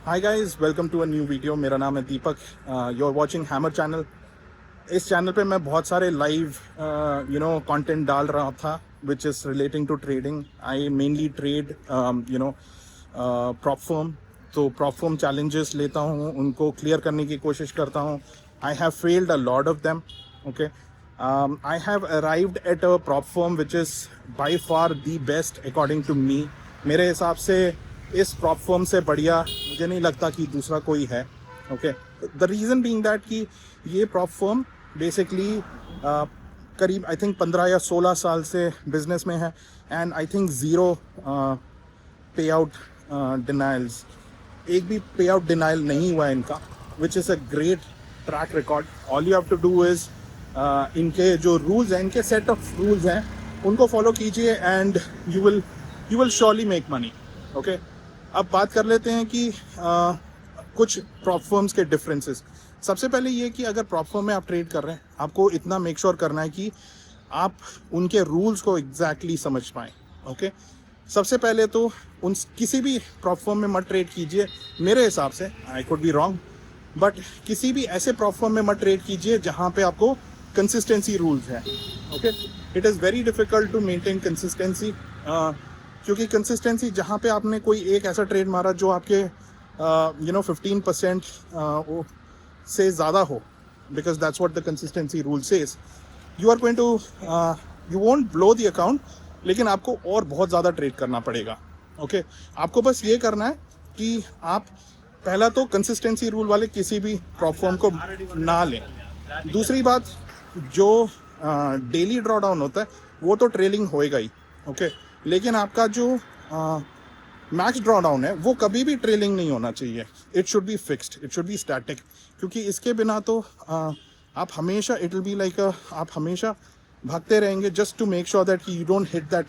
Hi guys, welcome to a new video. मेरा नाम है Deepak. You are watching Hammer channel. इस चैनल पे मैं बहुत सारे लाइव कंटेंट डाल रहा था which is relating to trading. I mainly trade prop firm. तो प्रॉप फर्म चैलेंजेस लेता हूँ, उनको क्लियर करने की कोशिश करता हूँ। I have failed a lot of them. Okay, I have arrived at a prop firm which is by far the best according to me. मेरे हिसाब से इस प्रॉप फर्म से बढ़िया मुझे नहीं लगता कि दूसरा कोई है। Okay, the reason being that कि ये प्रॉप फर्म बेसिकली करीब आई थिंक 15 या 16 साल से बिजनेस में है and I think zero pay out denials. एक भी पे आउट डिनाइल नहीं हुआ है इनका, which is a great track record. All you have to do is इनके जो रूल्स हैं, इनके सेट ऑफ रूल्स हैं, उनको फॉलो कीजिए and you will surely make money. Okay, अब बात कर लेते हैं कि कुछ प्रॉप फर्म्स के डिफरेंसेस। सबसे पहले ये कि अगर प्रॉप फर्म में आप ट्रेड कर रहे हैं, आपको इतना मेक श्योर करना है कि आप उनके रूल्स को एग्जैक्टली समझ पाएँ। ओके, सबसे पहले तो उन किसी भी प्रॉप फर्म में मत ट्रेड कीजिए। मेरे हिसाब से, I could be wrong, but किसी भी ऐसे प्रॉप फर्म में मत ट्रेड कीजिए जहाँ पे आपको कंसिस्टेंसी रूल्स हैं। Okay, it is very difficult to maintain consistency, क्योंकि कंसिस्टेंसी जहाँ पे आपने कोई एक ऐसा ट्रेड मारा जो आपके 15% से ज़्यादा हो, because that's what the consistency rule says, you are going to you won't blow the account, लेकिन आपको और बहुत ज़्यादा ट्रेड करना पड़ेगा। ओके, आपको बस ये करना है कि आप पहला तो कंसिस्टेंसी रूल वाले किसी भी प्रॉप फर्म को ना लें। दूसरी बात, जो डेली ड्रॉ डाउन होता है वो तो ट्रेलिंग होएगा ही। ओके, लेकिन आपका जो मैक्स ड्रॉ डाउन है वो कभी भी ट्रेलिंग नहीं होना चाहिए। It should be fixed, it should be static, क्योंकि इसके बिना तो आप हमेशा इट विल बी लाइक आप हमेशा भागते रहेंगे just to make sure that you don't hit that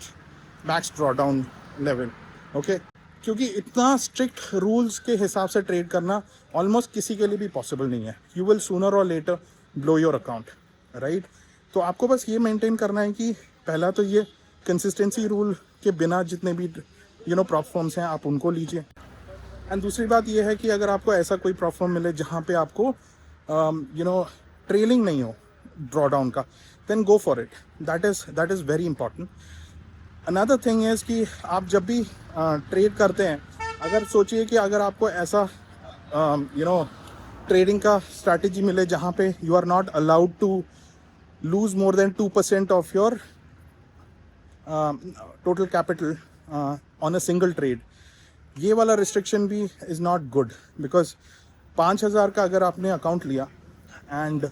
max draw down level. Okay, क्योंकि इतना स्ट्रिक्ट रूल्स के हिसाब से ट्रेड करना ऑलमोस्ट किसी के लिए भी पॉसिबल नहीं है। You will sooner or later blow your account, right. तो आपको बस ये मेंटेन करना है कि पहला तो ये कंसिस्टेंसी रूल के बिना जितने भी प्रॉप फर्म्स हैं आप उनको लीजिए। एंड दूसरी बात ये है कि अगर आपको ऐसा कोई प्रॉप फर्म मिले जहाँ पे आपको ट्रेलिंग नहीं हो ड्रॉ डाउन का, then go for it. That is very important. Another thing is कि आप जब भी ट्रेड करते हैं, अगर सोचिए कि अगर आपको ऐसा ट्रेडिंग का स्ट्रैटेजी मिले जहाँ पे you are not allowed to lose more than 2% of your total capital on a single trade, ये वाला रिस्ट्रिक्शन भी इज़ नॉट गुड। बिकॉज 5,000 का अगर आपने अकाउंट लिया एंड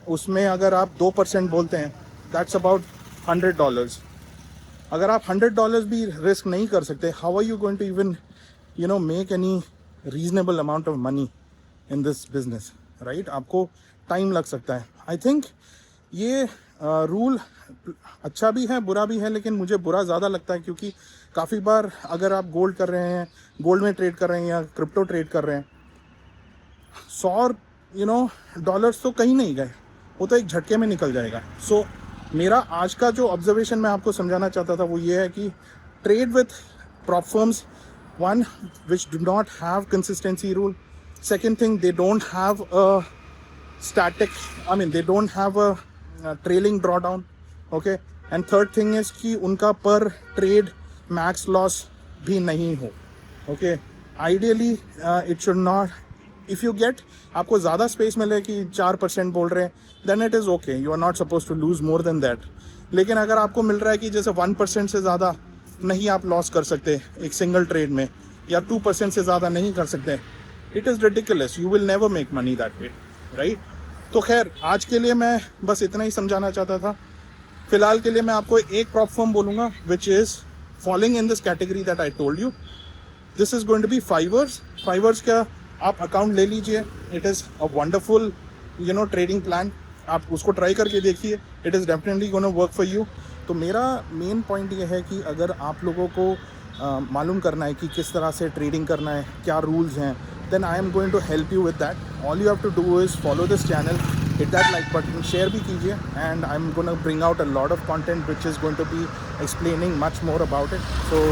उसमें अगर आप 2% बोलते हैं, दैट्स अबाउट $100। अगर आप $100 भी रिस्क नहीं कर सकते, how are you going to even make any reasonable amount of money in this business, right. आपको टाइम लग सकता है। आई थिंक ये रूल अच्छा भी है, बुरा भी है, लेकिन मुझे बुरा ज़्यादा लगता है, क्योंकि काफ़ी बार अगर आप गोल्ड कर रहे हैं, गोल्ड में ट्रेड कर रहे हैं या क्रिप्टो ट्रेड कर रहे हैं, 100 डॉलर्स तो कहीं नहीं गए, वो तो एक झटके में निकल जाएगा। सो मेरा आज का जो ऑब्जर्वेशन मैं आपको समझाना चाहता था वो ये है कि trade with prop firms, one which do not have consistency rule, second thing they don't have a static, I mean they don't have a trailing drawdown. Okay, and third thing is कि उनका per trade max loss भी नहीं हो। Okay, ideally it should not, if you get, आपको ज़्यादा space मिले कि 4% बोल रहे हैं, then it is okay, you are not supposed to lose more than that। लेकिन अगर आपको मिल रहा है कि जैसे 1% से ज़्यादा नहीं आप लॉस कर सकते एक सिंगल ट्रेड में, या 2% से ज़्यादा नहीं कर सकते, it is ridiculous, you will never make money that way, right. तो खैर, आज के लिए मैं बस इतना ही समझाना चाहता था। फिलहाल के लिए मैं आपको एक प्रॉप फर्म बोलूँगा which is following in this category that I told you. This is going to be Fivers. Fivers का आप अकाउंट ले लीजिए, it is a wonderful trading plan. आप उसको ट्राई करके देखिए, it is definitely gonna work for you. तो मेरा मेन पॉइंट ये है कि अगर आप लोगों को मालूम करना है कि किस तरह से ट्रेडिंग करना है, क्या रूल्स हैं, then I am going to help you with that. All you have to do is follow this channel, hit that like button, share भी कीजिए, and I'm going to bring out a lot of content which is going to be explaining much more about it. So